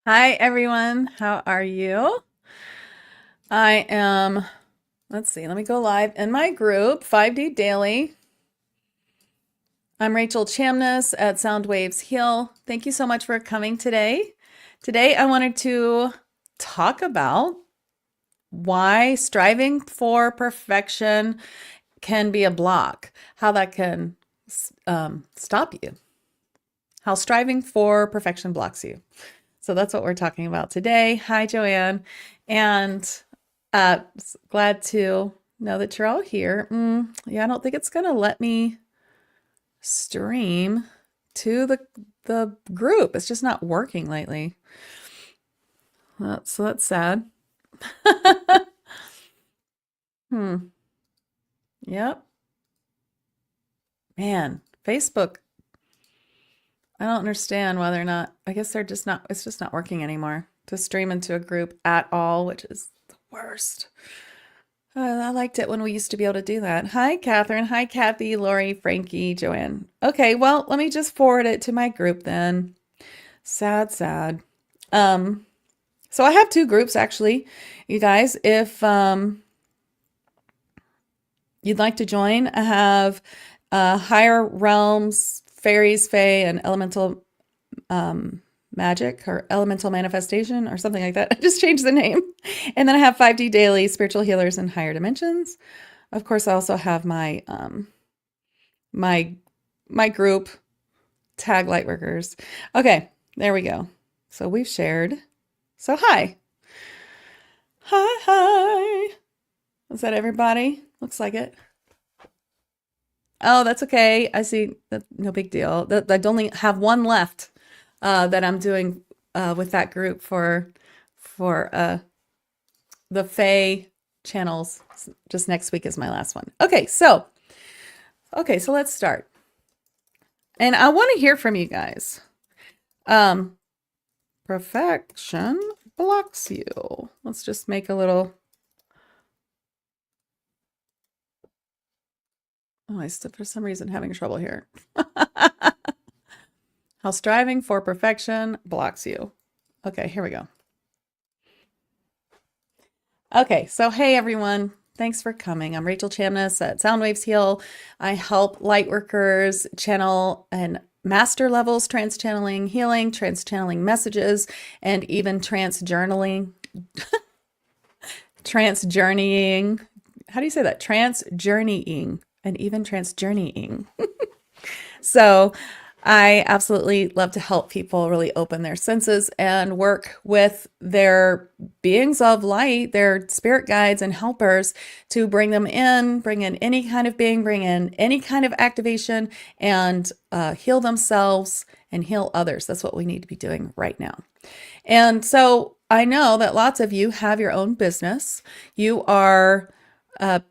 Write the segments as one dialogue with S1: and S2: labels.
S1: Hi, everyone. How are you? I am, let's see, let me go live in my group, 5D Daily. I'm Rachel Chamness at Sound Waves Heal. Thank you so much for coming today. Today, I wanted to talk about why striving for perfection can be a block, how that can stop you, how striving for perfection blocks you. So that's what we're talking about today. Hi, Joanne. And glad to know that you're all here. Yeah, I don't think it's going to let me stream to the group. It's just not working lately. So that's sad. Hmm. Yep. Man, Facebook. I don't understand whether or not, I guess they're just not, it's just not working anymore to stream into a group at all, which is the worst. I liked it when we used to be able to do that. Hi, Catherine. Hi, Kathy, Lori, Frankie, Joanne. Okay, well, let me just forward it to my group then. Sad, sad. Um, so I have two groups actually, you guys. If you'd like to join, I have Higher Realms, Fairies, Fae, and Elemental Magic or Elemental Manifestation or something like that. I just changed the name. And then I have 5D Daily, Spiritual Healers, and Higher Dimensions. Of course, I also have my my group tag Lightworkers. Okay, there we go. So we've shared. So hi. Hi. Is that everybody? Looks like it. Oh, that's okay. I see that no big deal. I only have one left that I'm doing with that group for the Fae channels. Just next week is my last one. Okay, so let's start. And I want to hear from you guys. Um, Perfection blocks you. Let's just make a little. Oh, I still for some reason having trouble here. How striving for perfection blocks you. Okay, here we go. Okay, so hey everyone. Thanks for coming. I'm Rachel Chamness at Soundwaves Heal. I help lightworkers channel and master levels, trance channeling, healing, trance channeling messages, and even trance journaling, trance journeying. How do you say that? Trance journeying and even trance journeying. So I absolutely love to help people really open their senses and work with their beings of light, their spirit guides and helpers to bring in any kind of being, bring in any kind of activation and heal themselves and heal others. That's what we need to be doing right now. And so I know that lots of you have your own business. You are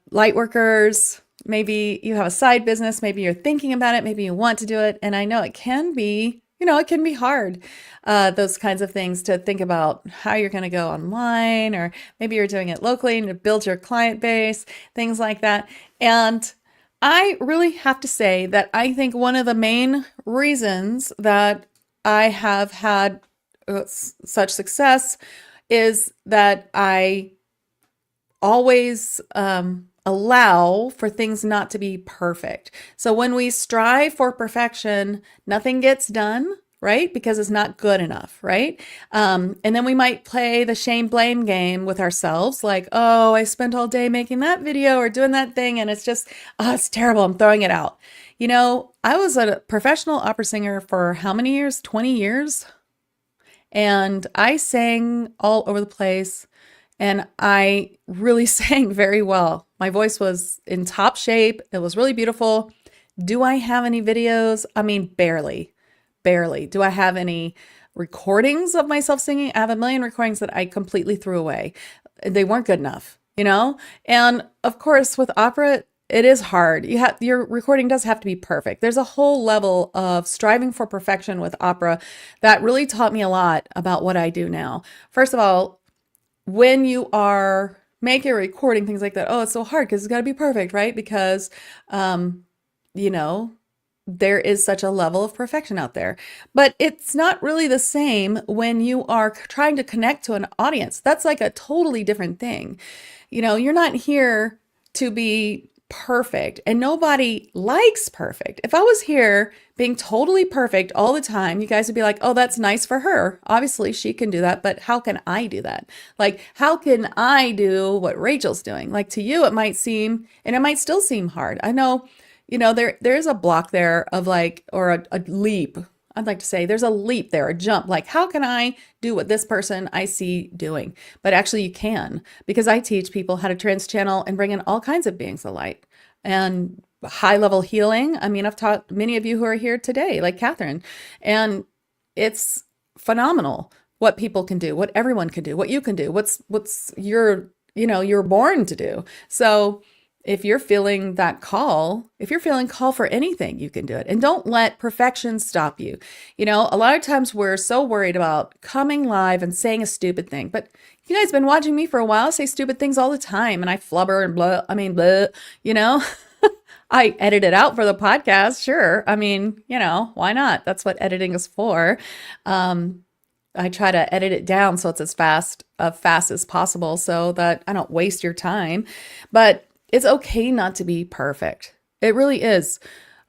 S1: light workers. Maybe you have a side business. Maybe you're thinking about it. Maybe you want to do it. And I know it can be, it can be hard, those kinds of things to think about how you're going to go online, or maybe you're doing it locally and to build your client base, things like that. And I really have to say that I think one of the main reasons that I have had such success is that I always allow for things not to be perfect. So when we strive for perfection, nothing gets done, right? Because it's not good enough, right? And then we might play the shame blame game with ourselves, like, oh, I spent all day making that video or doing that thing, and it's just, oh, it's terrible. I'm throwing it out. I was a professional opera singer for how many years? 20 years. And I sang all over the place. And I really sang very well. My voice was in top shape. It was really beautiful. Do I have any videos? I mean, barely, barely. Do I have any recordings of myself singing? I have a million recordings that I completely threw away. They weren't good enough. And of course, with opera, it is hard. Your recording does have to be perfect. There's a whole level of striving for perfection with opera that really taught me a lot about what I do now. First of all, when you are making a recording, things like that, oh, it's so hard because it's got to be perfect, right? Because, you know, there is such a level of perfection out there. But it's not really the same when you are trying to connect to an audience. That's like a totally different thing. You're not here to be perfect, and nobody likes perfect. If I was here being totally perfect all the time, you guys would be like, oh, that's nice for her. Obviously, she can do that, but how can I do that? Like, how can I do what Rachel's doing? Like, to you, it might seem, and it might still seem hard. I know, there's a block there of like, or a leap. I'd like to say there's a leap there, a jump. Like, how can I do what this person I see doing? But actually, you can, because I teach people how to trans channel and bring in all kinds of beings of light and high level healing. I mean, I've taught many of you who are here today, like Catherine, and it's phenomenal what people can do, what everyone can do, what you can do, what's you're born to do. So if you're feeling that call, if you're feeling call for anything, you can do it. And don't let perfection stop you. A lot of times we're so worried about coming live and saying a stupid thing. But you guys have been watching me for a while. I say stupid things all the time, and I flubber and blah. I mean, blah, I edit it out for the podcast. Sure. I mean, why not? That's what editing is for. I try to edit it down so it's as fast as possible so that I don't waste your time. But it's okay not to be perfect. It really is.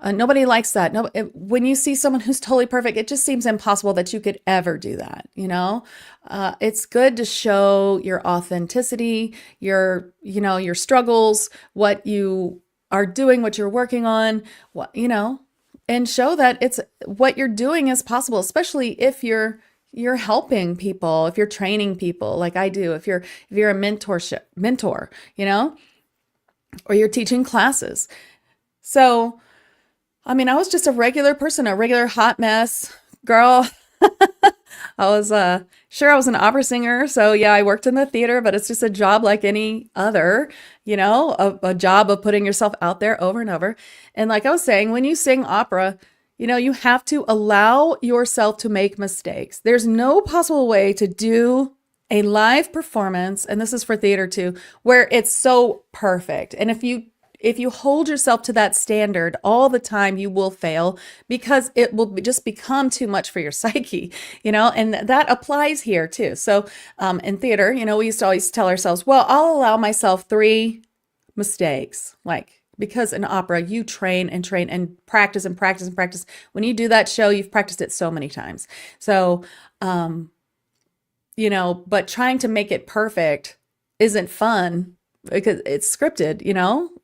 S1: Nobody likes that. No, when you see someone who's totally perfect, it just seems impossible that you could ever do that. It's good to show your authenticity, your struggles, what you are doing, what you're working on, and show that it's what you're doing is possible, especially if you're helping people, if you're training people like I do, if you're a mentor, or you're teaching classes. So, I mean, I was just a regular person, a regular hot mess girl. I was sure I was an opera singer. So yeah, I worked in the theater, but it's just a job like any other, a job of putting yourself out there over and over. And like I was saying, when you sing opera, you have to allow yourself to make mistakes. There's no possible way to do a live performance, and this is for theater too, where it's so perfect. And if you hold yourself to that standard all the time, you will fail because it will just become too much for your psyche, and that applies here too. So in theater, we used to always tell ourselves, well, I'll allow myself 3 mistakes, because in opera, you train and train and practice and practice and practice. When you do that show, you've practiced it so many times. So, but trying to make it perfect isn't fun because it's scripted,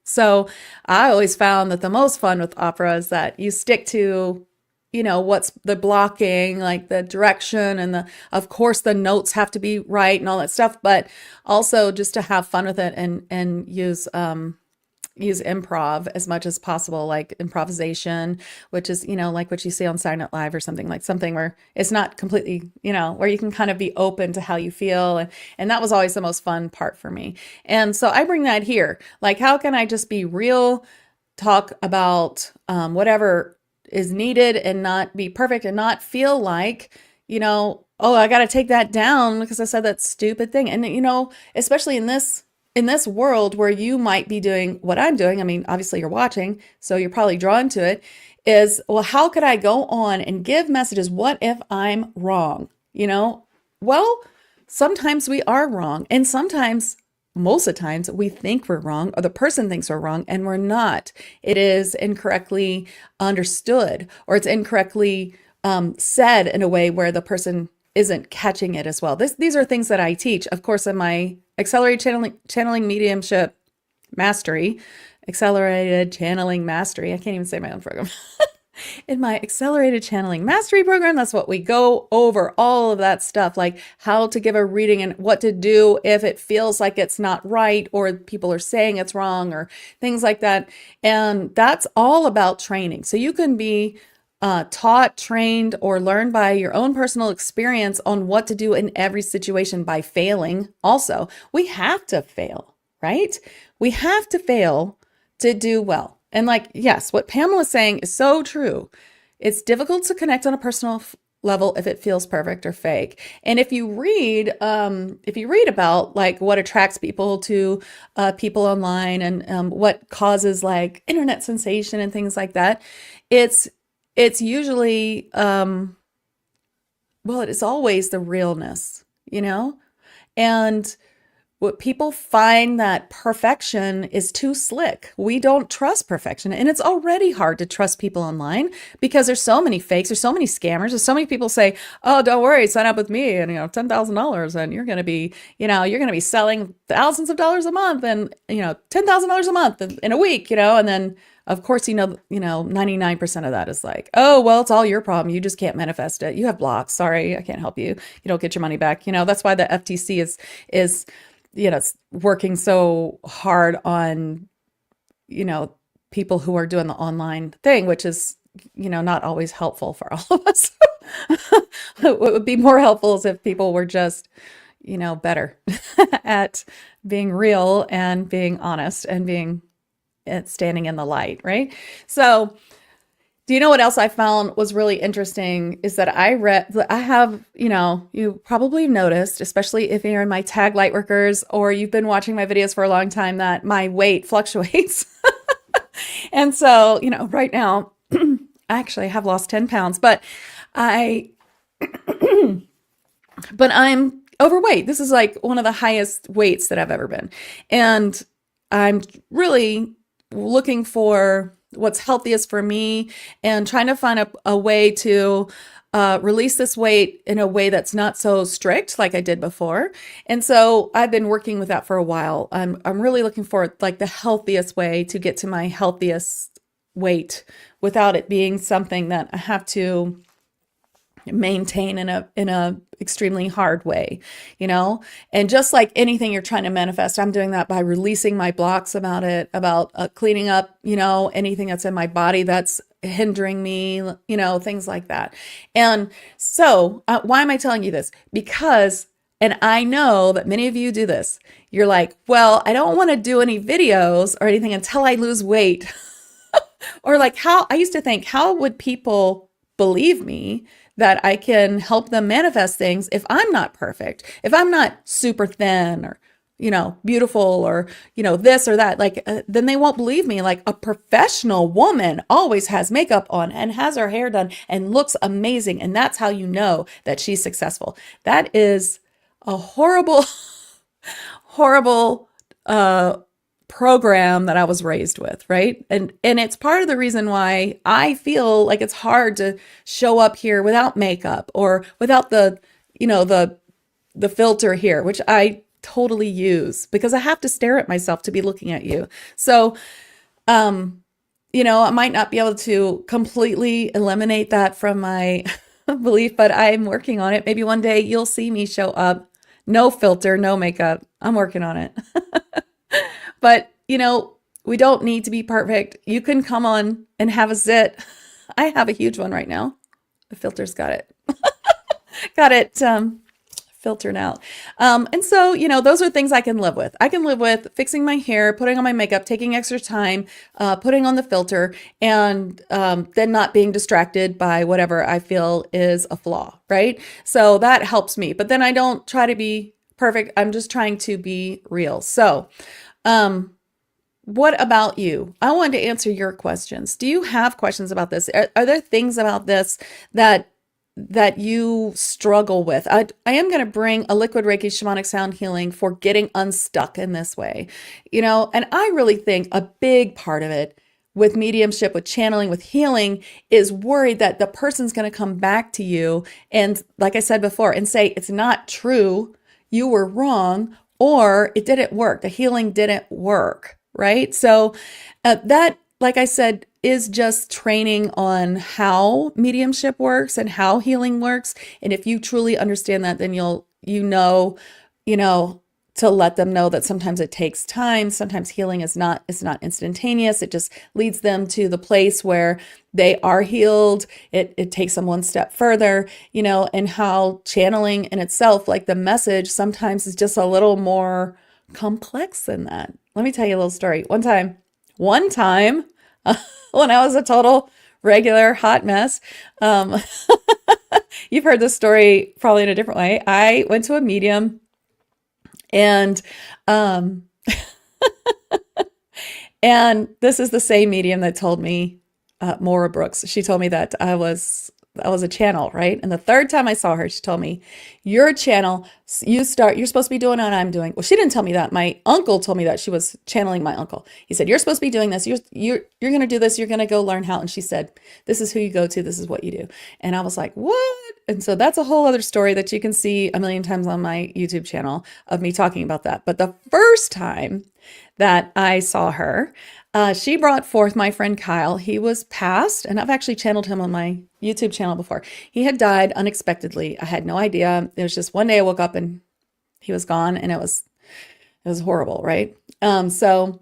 S1: So I always found that the most fun with opera is that you stick to, what's the blocking, like the direction, and of course the notes have to be right and all that stuff, but also just to have fun with it and use improv as much as possible, like improvisation, which is, like what you see on Saturday Night Live or something where it's not completely, where you can kind of be open to how you feel. And that was always the most fun part for me. And so I bring that here. Like, how can I just be real, talk about whatever is needed and not be perfect and not feel like, oh, I got to take that down because I said that stupid thing. And, especially in this world where you might be doing what I'm doing, I mean, obviously you're watching, so you're probably drawn to it, is, well, how could I go on and give messages? What if I'm wrong? Well, sometimes we are wrong. And most of the times we think we're wrong, or the person thinks we're wrong, and we're not. It is incorrectly understood, or it's incorrectly said in a way where the person isn't catching it as well. These are things that I teach, of course, in my accelerated channeling mediumship mastery, accelerated channeling mastery. I can't even say my own program. In my accelerated channeling mastery program, that's what we go over, all of that stuff, like how to give a reading and what to do if it feels like it's not right, or people are saying it's wrong, or things like that. And that's all about training. So you can be taught, trained, or learn by your own personal experience on what to do in every situation by failing. Also, we have to fail, right? We have to fail to do well. And yes, what Pamela's saying is so true. It's difficult to connect on a personal level if it feels perfect or fake. And if you read about like what attracts people to people online and what causes like internet sensation and things like that, it's it's usually well, it is always the realness, you know? And what people find that perfection is too slick. We don't trust perfection. And it's already hard to trust people online because there's so many fakes, there's so many scammers, there's so many people say, oh, don't worry, sign up with me and $10,000 and you're going to be, you're going to be selling thousands of dollars a month and, $10,000 a month in a week, and then of course, 99% of that is like, oh, well, it's all your problem. You just can't manifest it. You have blocks. Sorry, I can't help you. You don't get your money back. That's why the FTC is it's working so hard on, people who are doing the online thing, which is, not always helpful for all of us. What would be more helpful is if people were just, better at being real and being honest and standing in the light, right? So, do you know what else I found was really interesting is that I have, you probably noticed, especially if you're in my tag Lightworkers or you've been watching my videos for a long time, that my weight fluctuates. And so, right now, I actually have lost 10 pounds, but I'm overweight. This is like one of the highest weights that I've ever been. And I'm really looking for what's healthiest for me and trying to find a way to release this weight in a way that's not so strict like I did before. And so I've been working with that for a while. I'm really looking for like the healthiest way to get to my healthiest weight without it being something that I have to maintain in a extremely hard way, and just like anything you're trying to manifest, I'm doing that by releasing my blocks about cleaning up, anything that's in my body that's hindering me, things like that. And so why am I telling you this? Because, and I know that many of you do this, you're like, well, I don't want to do any videos or anything until I lose weight. Or like I used to think, how would people believe me that I can help them manifest things if I'm not perfect, if I'm not super thin or, beautiful or, this or that, like, then they won't believe me. Like a professional woman always has makeup on and has her hair done and looks amazing. And that's how you know that she's successful. That is a horrible, horrible, program that I was raised with, right? And it's part of the reason why I feel like it's hard to show up here without makeup or without the filter here, which I totally use because I have to stare at myself to be looking at you. So, I might not be able to completely eliminate that from my belief, but I'm working on it. Maybe one day you'll see me show up, no filter, no makeup. I'm working on it. But, we don't need to be perfect. You can come on and have a zit. I have a huge one right now. The filter's got it filtered out. And so, those are things I can live with. I can live with fixing my hair, putting on my makeup, taking extra time, putting on the filter, and then not being distracted by whatever I feel is a flaw, right? So that helps me. But then I don't try to be perfect. I'm just trying to be real. So, what about you? I wanted to answer your questions. Do you have questions about this? Are there things about this that you struggle with? I am going to bring a liquid Reiki shamanic sound healing for getting unstuck in this way, and I really think a big part of it with mediumship, with channeling, with healing is worried that the person's going to come back to you and, like I said before, and say, it's not true, you were wrong, or it didn't work. The healing didn't work. Right? So that, like I said, is just training on how mediumship works and how healing works. And if you truly understand that, then you'll, to let them know that sometimes it takes time. Sometimes healing is not instantaneous. It just leads them to the place where they are healed. It takes them one step further, and how channeling in itself, like the message, sometimes is just a little more complex than that. Let me tell you a little story. One time, when I was a total regular hot mess, you've heard this story probably in a different way. I went to a medium and um and this is the same medium that told me, Maura Brooks. She told me that I was a channel, right? And the third time I saw her, she told me, "You're a channel. You're supposed to be doing what I'm doing." Well, she didn't tell me that. My uncle told me that. She was channeling my uncle. He said, "You're supposed to be doing this. You're going to do this. You're going to go learn how." And she said, "This is who you go to. This is what you do." And I was like, "What?" And so that's a whole other story that you can see a million times on my YouTube channel of me talking about that. But the first time that I saw her, she brought forth my friend Kyle. He was passed, and I've actually channeled him on my YouTube channel before. He had died unexpectedly. I had no idea. It was just one day I woke up and he was gone, and it was horrible, right? So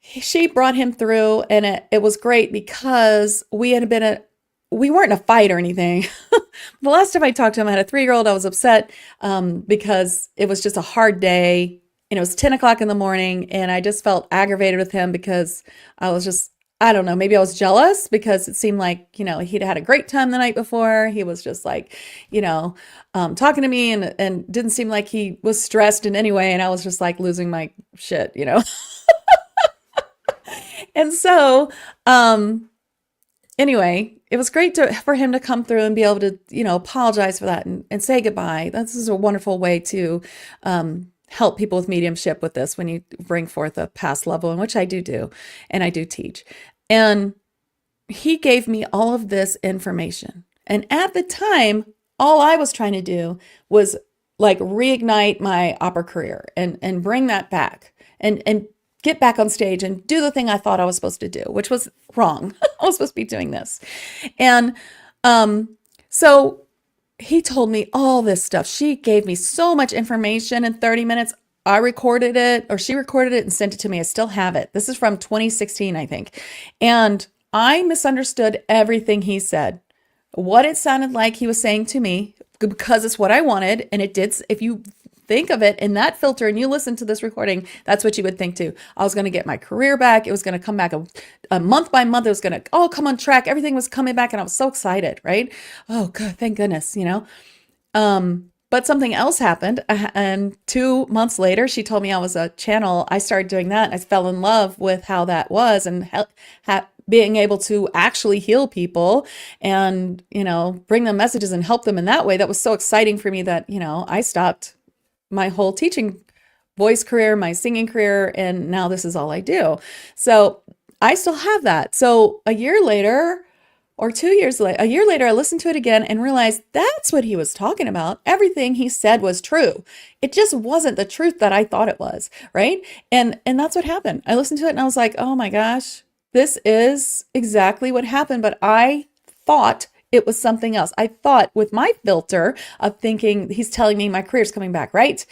S1: she brought him through, and it was great because we weren't in a fight or anything. The last time I talked to him, I had a 3-year-old. I was upset because it was just a hard day. And it was 10 o'clock in the morning, and I just felt aggravated with him because I don't know, maybe I was jealous because it seemed like, he'd had a great time the night before. He was just like, talking to me and didn't seem like he was stressed in any way. And I was just like losing my shit. And so, anyway, it was great for him to come through and be able to, apologize for that and say goodbye. This is a wonderful way to, help people with mediumship with this when you bring forth a past loved one, which I do, and I do teach. And he gave me all of this information. And at the time, all I was trying to do was like reignite my opera career and bring that back and get back on stage and do the thing I thought I was supposed to do, which was wrong. I was supposed to be doing this. And so he told me all this stuff. She gave me so much information in 30 minutes. I recorded it, or she recorded it and sent it to me. I still have it. This is from 2016, I think. And I misunderstood everything he said. What it sounded like he was saying to me, because it's what I wanted. And it did. If you think of it in that filter and you listen to this recording, that's what you would think too. I was going to get my career back. It was going to come back a month by month. It was going to all come on track. Everything was coming back, and I was so excited, right? Oh, good. Thank goodness, But something else happened. And 2 months later, she told me I was a channel. I started doing that, and I fell in love with how that was, and being able to actually heal people and, bring them messages and help them in that way. That was so exciting for me that, I stopped my whole teaching voice career, my singing career, and now this is all I do. So I still have that. So a year later, or 2 years later, a year later, I listened to it again and realized that's what he was talking about. Everything he said was true. It just wasn't the truth that I thought it was, right? And that's what happened. I listened to it and I was like, oh my gosh, this is exactly what happened. But I thought it was something else. I thought with my filter of thinking he's telling me my career's coming back, right?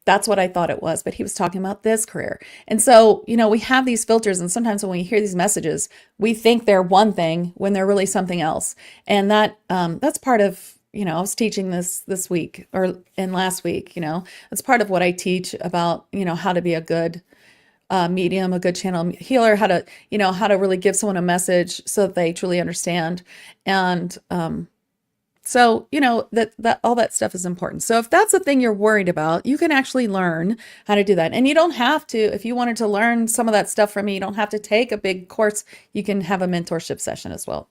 S1: That's what I thought it was, but he was talking about this career. And so, we have these filters, and sometimes when we hear these messages, we think they're one thing when they're really something else. And that's part of, I was teaching this week and last week, it's part of what I teach about, how to be a good medium, a good channel healer, how to really give someone a message so that they truly understand. And, so, that all that stuff is important. So if that's the thing you're worried about, you can actually learn how to do that. And you don't have to, if you wanted to learn some of that stuff from me, you don't have to take a big course. You can have a mentorship session as well.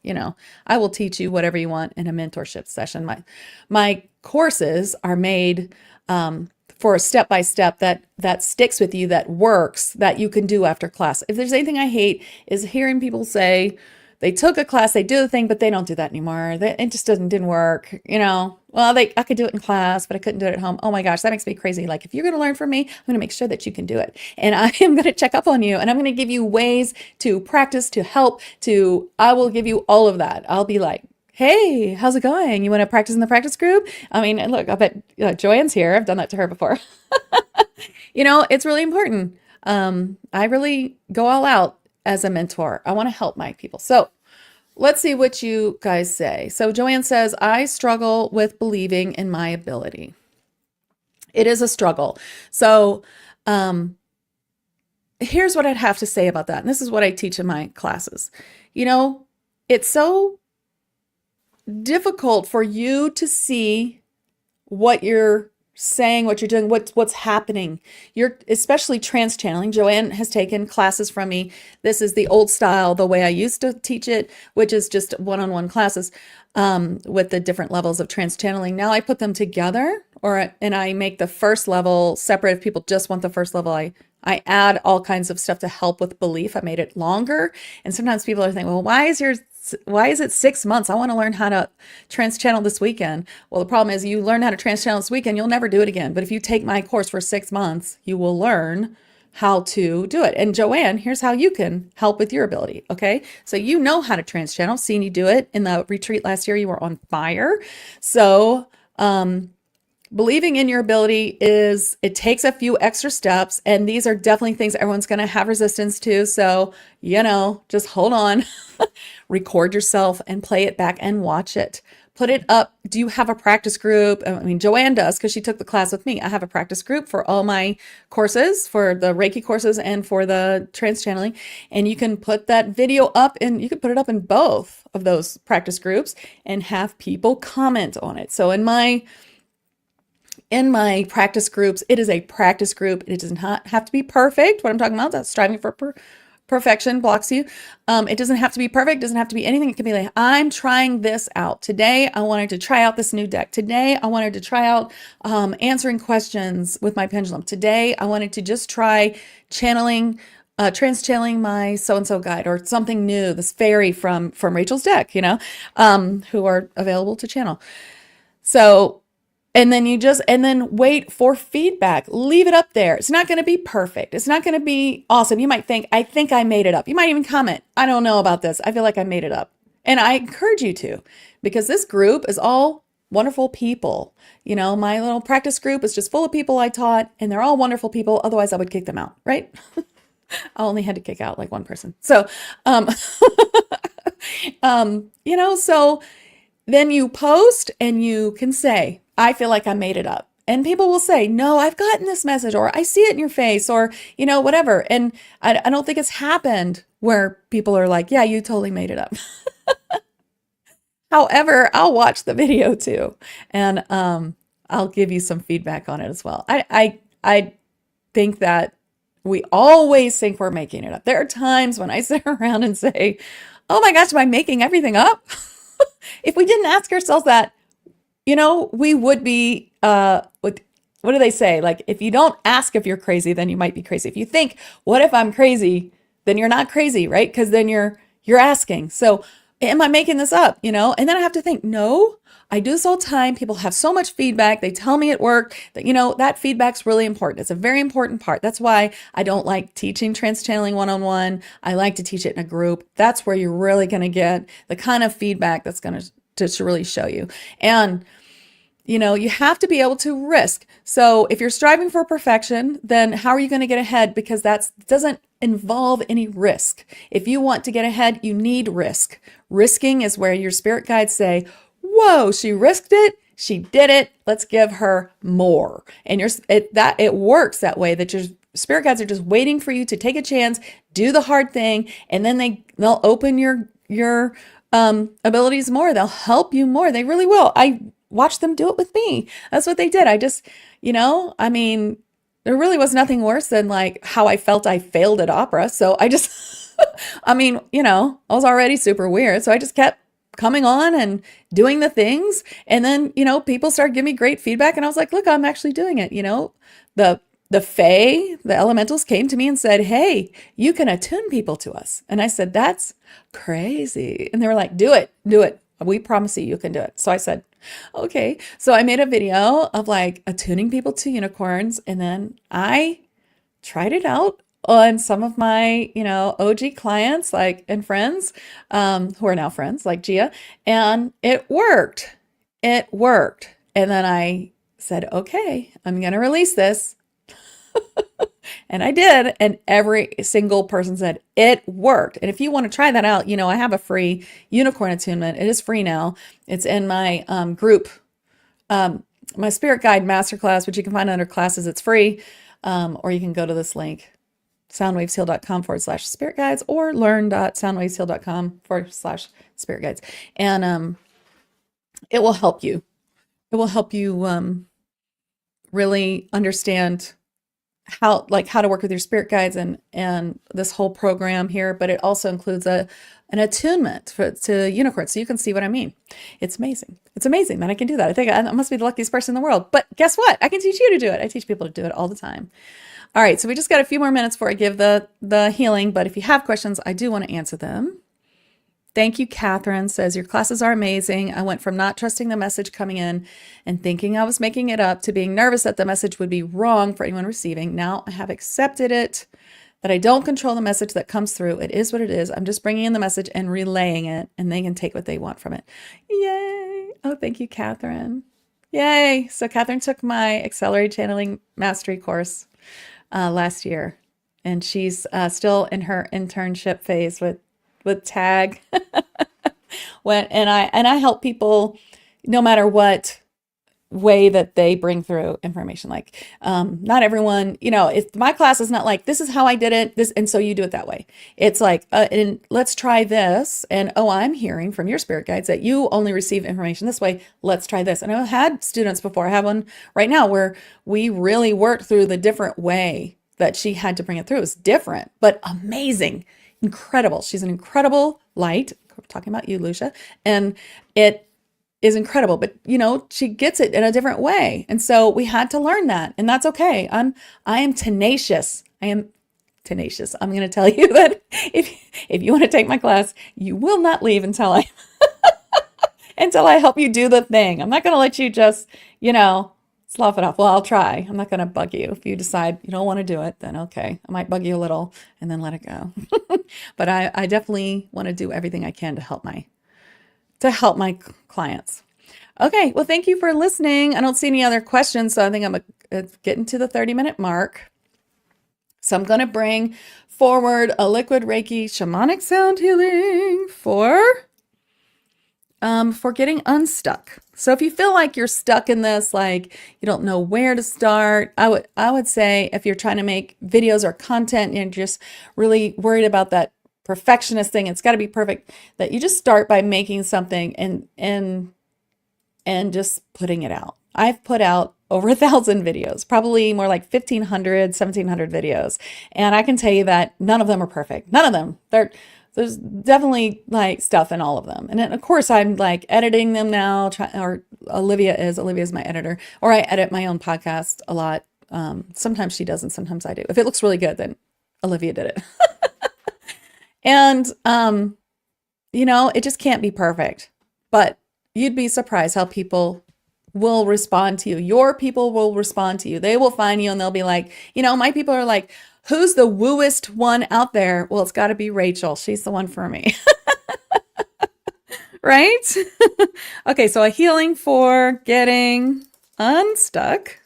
S1: I will teach you whatever you want in a mentorship session. My courses are made for a step-by-step that sticks with you, that works, that you can do after class. If there's anything I hate is hearing people say, they took a class, they do the thing, but they don't do that anymore. It just didn't work. Well, I could do it in class, but I couldn't do it at home. Oh my gosh, that makes me crazy. Like, if you're going to learn from me, I'm going to make sure that you can do it. And I am going to check up on you, and I'm going to give you ways to practice, to help, I will give you all of that. I'll be like, hey, how's it going? You want to practice in the practice group? I mean, look, I bet Joanne's here. I've done that to her before. It's really important. I really go all out as a mentor. I want to help my people. So let's see what you guys say. So Joanne says, I struggle with believing in my ability. It is a struggle. So here's what I'd have to say about that. And this is what I teach in my classes. It's so difficult for you to see what you're saying, what you're doing, what's happening. You're especially trance channeling. Joanne has taken classes from me. This is the old style, the way I used to teach it, which is just one-on-one classes with the different levels of trance channeling. Now I put them together, and I make the first level separate. If people just want the first level, I add all kinds of stuff to help with belief. I made it longer. And sometimes people are thinking, well, why is it 6 months? I want to learn how to trance channel this weekend. Well, the problem is you learn how to trance channel this weekend, you'll never do it again. But if you take my course for 6 months, you will learn how to do it. And Joanne, here's how you can help with your ability. Okay. So you know how to trance channel. Seeing you do it in the retreat last year, you were on fire. So, believing in your ability it takes a few extra steps, and these are definitely things everyone's going to have resistance to. So, just hold on, record yourself and play it back and watch it. Put it up. Do you have a practice group? I mean, Joanne does because she took the class with me. I have a practice group for all my courses, for the Reiki courses and for the trance channeling. And you can put that video up, and you can put it up in both of those practice groups and have people comment on it. So in my practice groups, it is a practice group. It does not have to be perfect. What I'm talking about, that's striving for perfection blocks you. It doesn't have to be perfect. It doesn't have to be anything. It can be like, I'm trying this out. Today, I wanted to try out this new deck. Today, I wanted to try out answering questions with my pendulum. Today, I wanted to just try channeling, trance channeling my so-and-so guide, or something new, this fairy from Rachel's deck, who are available to channel. So, and then wait for feedback. Leave it up there. It's not going to be perfect. It's not going to be awesome. You might think, I think I made it up. You might even comment, I don't know about this. I feel like I made it up. And I encourage you to, because this group is all wonderful people. My little practice group is just full of people I taught, and they're all wonderful people. Otherwise I would kick them out, right? I only had to kick out like one person. So, so then you post and you can say, I feel like I made it up. And people will say, no, I've gotten this message, or I see it in your face, or, whatever. And I don't think it's happened where people are like, yeah, you totally made it up. However, I'll watch the video too. And I'll give you some feedback on it as well. I think that we always think we're making it up. There are times when I sit around and say, oh my gosh, am I making everything up? If we didn't ask ourselves that, we would be, what do they say? Like, if you don't ask if you're crazy, then you might be crazy. If you think, what if I'm crazy? Then you're not crazy, right? Because then you're asking. So am I making this up? And then I have to think, no, I do this all the time. People have so much feedback. They tell me it worked. That, that feedback's really important. It's a very important part. That's why I don't like teaching trance channeling one-on-one. I like to teach it in a group. That's where you're really going to get the kind of feedback that's going to really show you. And you have to be able to risk. So if you're striving for perfection, then how are you going to get ahead? Because that doesn't involve any risk. If you want to get ahead, you need risk. Risking is where your spirit guides say, whoa, she risked it. She did it. Let's give her more. And it works that way, that your spirit guides are just waiting for you to take a chance, do the hard thing, and then they'll open your abilities more. They'll help you more. They really will. I watch them do it with me. That's what they did. I just, there really was nothing worse than like how I felt I failed at opera. So I just, I was already super weird. So I just kept coming on and doing the things. And then, people started giving me great feedback. And I was like, look, I'm actually doing it. The Fae, the elementals came to me and said, hey, you can attune people to us. And I said, that's crazy. And they were like, do it. We promise you can do it. So I said, okay. So I made a video of like attuning people to unicorns. And then I tried it out on some of my, OG clients, and friends, who are now friends, like Gia. And it worked. And then I said, okay, I'm going to release this. And I did. And every single person said it worked. And if you want to try that out, I have a free unicorn attunement. It is free now. It's in my group, my spirit guide masterclass, which you can find under classes. It's free. Or you can go to this link, soundwavesheal.com/spirit guides, or learn.soundwavesheal.com/spirit guides. And it will help you. It will help you really understand how to work with your spirit guides and this whole program here, but it also includes an attunement to unicorns, so you can see what I mean. It's amazing. It's amazing that I can do that. I think I must be the luckiest person in the world. But guess what? I can teach you to do it. I teach people to do it all the time. All right, so we just got a few more minutes before I give the healing, but if you have questions, I do want to answer them. Thank you, Catherine says, your classes are amazing. I went from not trusting the message coming in and thinking I was making it up to being nervous that the message would be wrong for anyone receiving. Now I have accepted it, that I don't control the message that comes through. It is what it is. I'm just bringing in the message and relaying it, and they can take what they want from it. Yay. Oh, thank you, Catherine. Yay. So Catherine took my Accelerated Channeling Mastery course last year, and she's still in her internship phase with TAG. and I help people no matter what way that they bring through information. Like not everyone, if my class is not like, this is how I did it, this, and so you do it that way. It's like, and let's try this. And I'm hearing from your spirit guides that you only receive information this way. Let's try this. And I've had students before. I have one right now where we really worked through the different way that she had to bring it through. It was different, but amazing. Incredible. She's an incredible light. We're talking about you, Lucia. And it is incredible, but she gets it in a different way. And so we had to learn that, and that's okay. I am tenacious. I am tenacious. I'm going to tell you that if you want to take my class, you will not leave until I help you do the thing. I'm not going to let you just, slough it off. Well, I'll try. I'm not going to bug you. If you decide you don't want to do it, then okay. I might bug you a little and then let it go. But I definitely want to do everything I can to help my clients. Okay. Well, thank you for listening. I don't see any other questions, so I think I'm getting to the 30-minute mark. So I'm going to bring forward a liquid Reiki shamanic sound healing for getting unstuck. So if you feel like you're stuck in this, like you don't know where to start, I would say if you're trying to make videos or content and you're just really worried about that perfectionist thing, it's got to be perfect, that you just start by making something and just putting it out. I've put out over 1,000 videos, probably more like 1,500, 1,700 videos. And I can tell you that none of them are perfect. None of them. There's definitely like stuff in all of them. And then of course I'm like editing them now, Olivia is my editor, or I edit my own podcast a lot. Sometimes she does and sometimes I do. If it looks really good, then Olivia did it. And, it just can't be perfect, but you'd be surprised how people will respond to you. Your people will respond to you. They will find you and they'll be like, my people are like, who's the wooest one out there? Well, it's got to be Rachel. She's the one for me. Right? Okay, so a healing for getting unstuck.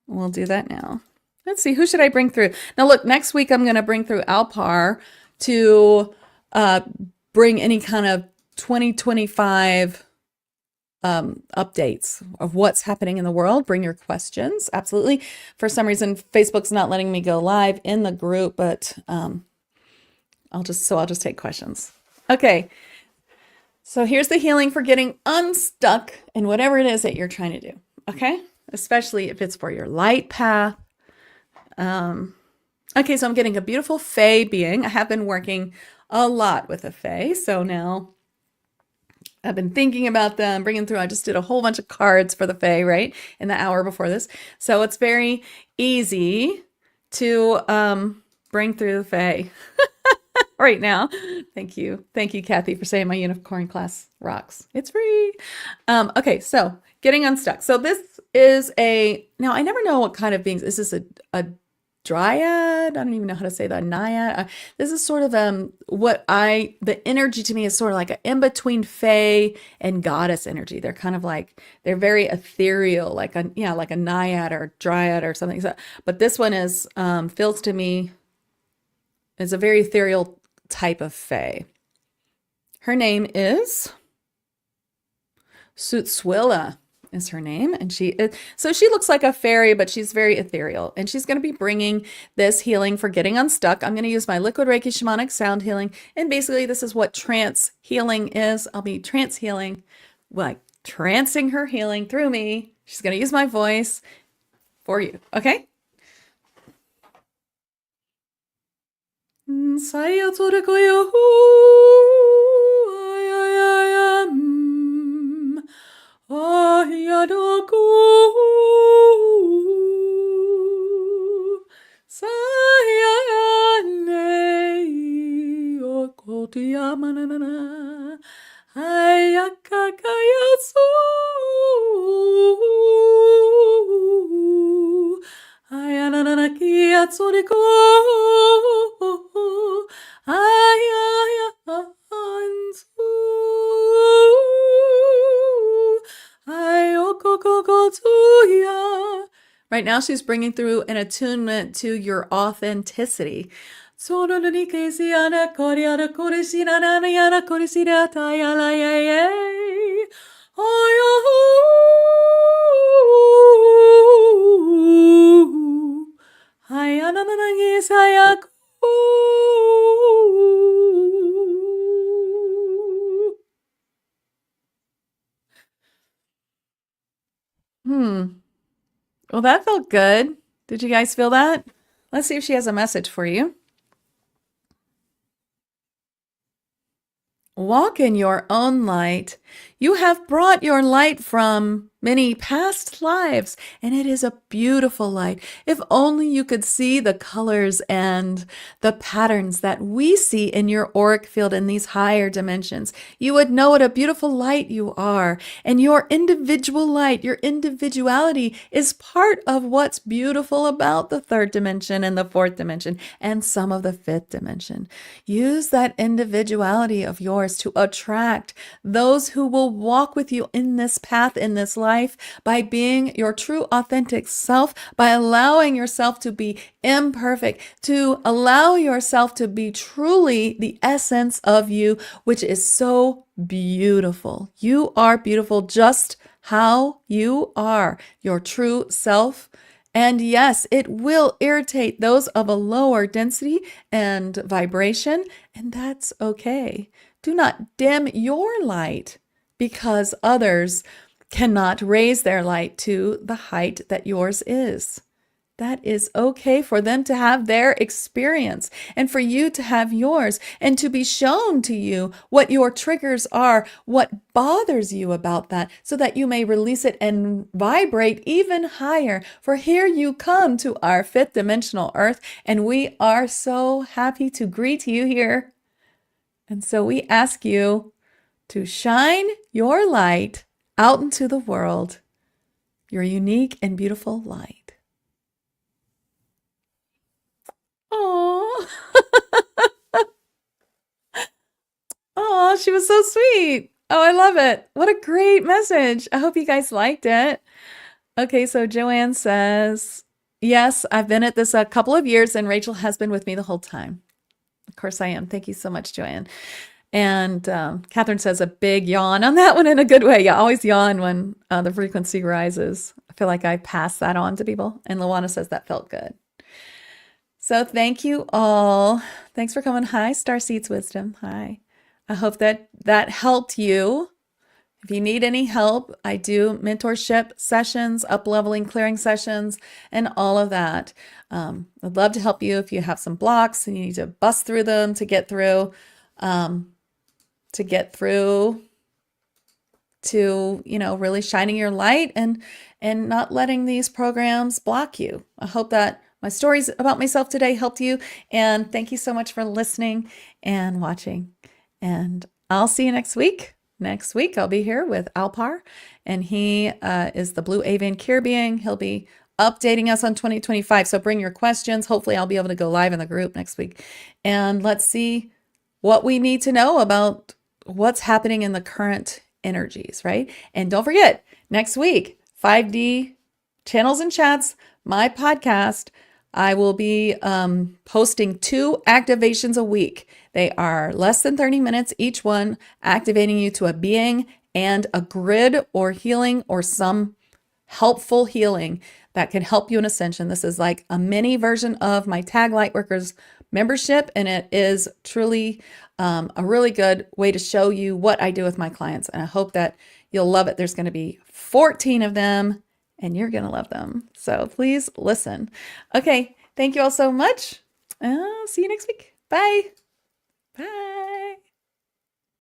S1: We'll do that now. Let's see, who should I bring through? Now, look, next week I'm going to bring through Alpar to bring any kind of 2025 updates of what's happening in the world. Bring your questions. Absolutely. For some reason, Facebook's not letting me go live in the group, but I'll just take questions. Okay. So here's the healing for getting unstuck in whatever it is that you're trying to do. Okay. Especially if it's for your light path. Okay. So I'm getting a beautiful Fae being. I have been working a lot with a Fae. So now I've been thinking about them, bringing through. I just did a whole bunch of cards for the Fae, right, in the hour before this. So it's very easy to bring through the Fae right now. Thank you. Thank you, Kathy, for saying my unicorn class rocks. It's free. Okay, so getting unstuck. So this is now I never know what kind of beings. Is this a dryad? I don't even know how to say that. Naiad. This is sort of the energy to me is sort of like an in-between Fae and goddess energy. They're kind of like, they're very ethereal, like a naiad or dryad or something. So, but this one feels to me is a very ethereal type of Fae. Her name is Sutswilla. Is her name, and she looks like a fairy, but she's very ethereal, and she's going to be bringing this healing for getting unstuck. I'm going to use my liquid Reiki shamanic sound healing, and basically this is what trance healing is. I'll be trance healing like trancing her healing through me. She's going to use my voice for you. Okay? Saya tsurukoyo hu, ayayayam, ayadaku, saya nei okotiyamanana, ayakakayasu, ayanana kiyatsuriko, ayayansu, ayokokokotuya. Right now, she's bringing through an attunement to your authenticity. Well, that felt good. Did you guys feel that? Let's see if she has a message for you. Walk in your own light. You have brought your light from many past lives, and it is a beautiful light. If only you could see the colors and the patterns that we see in your auric field in these higher dimensions, you would know what a beautiful light you are. And your individual light, your individuality is part of what's beautiful about the third dimension and the fourth dimension and some of the fifth dimension. Use that individuality of yours to attract those who will walk with you in this path, in this life, by being your true authentic self, by allowing yourself to be imperfect, to allow yourself to be truly the essence of you, which is so beautiful. You are beautiful just how you are, your true self. And yes, it will irritate those of a lower density and vibration, and that's okay. Do not dim your light because others cannot raise their light to the height that yours is. That is okay for them to have their experience and for you to have yours and to be shown to you what your triggers are, what bothers you about that, so that you may release it and vibrate even higher. For here you come to our fifth dimensional earth, and we are so happy to greet you here. And so we ask you to shine your light out into the world, your unique and beautiful light. Oh, oh, she was so sweet. Oh, I love it. What a great message. I hope you guys liked it. Okay, so Joanne says, yes, I've been at this a couple of years, and Rachel has been with me the whole time. Of course I am. Thank you so much, Joanne. And Catherine says a big yawn on that one in a good way. You always yawn when the frequency rises. I feel like I pass that on to people. And Luana says that felt good. So thank you all. Thanks for coming. Hi, Starseeds Wisdom. Hi. I hope that helped you. If you need any help, I do mentorship sessions, up-leveling, clearing sessions, and all of that. I'd love to help you if you have some blocks and you need to bust through them to get through. To really shining your light and not letting these programs block you. I hope that my stories about myself today helped you, and thank you so much for listening and watching, and I'll see you next week. Next week I'll be here with Alpar, and he is the Blue Avian Cure Being. He'll be updating us on 2025, so bring your questions. Hopefully I'll be able to go live in the group next week, and let's see what we need to know about what's happening in the current energies, right? And don't forget, next week, 5D Channels and Chats, my podcast, I will be posting 2 activations a week. They are less than 30 minutes each one, activating you to a being and a grid or healing or some helpful healing that can help you in ascension. This is like a mini version of my Tag Lightworkers membership, and it is truly a really good way to show you what I do with my clients. And I hope that You'll love it. There's going to be 14 of them and you're going to love them. So please listen. Okay. Thank you all so much. See you next week. Bye.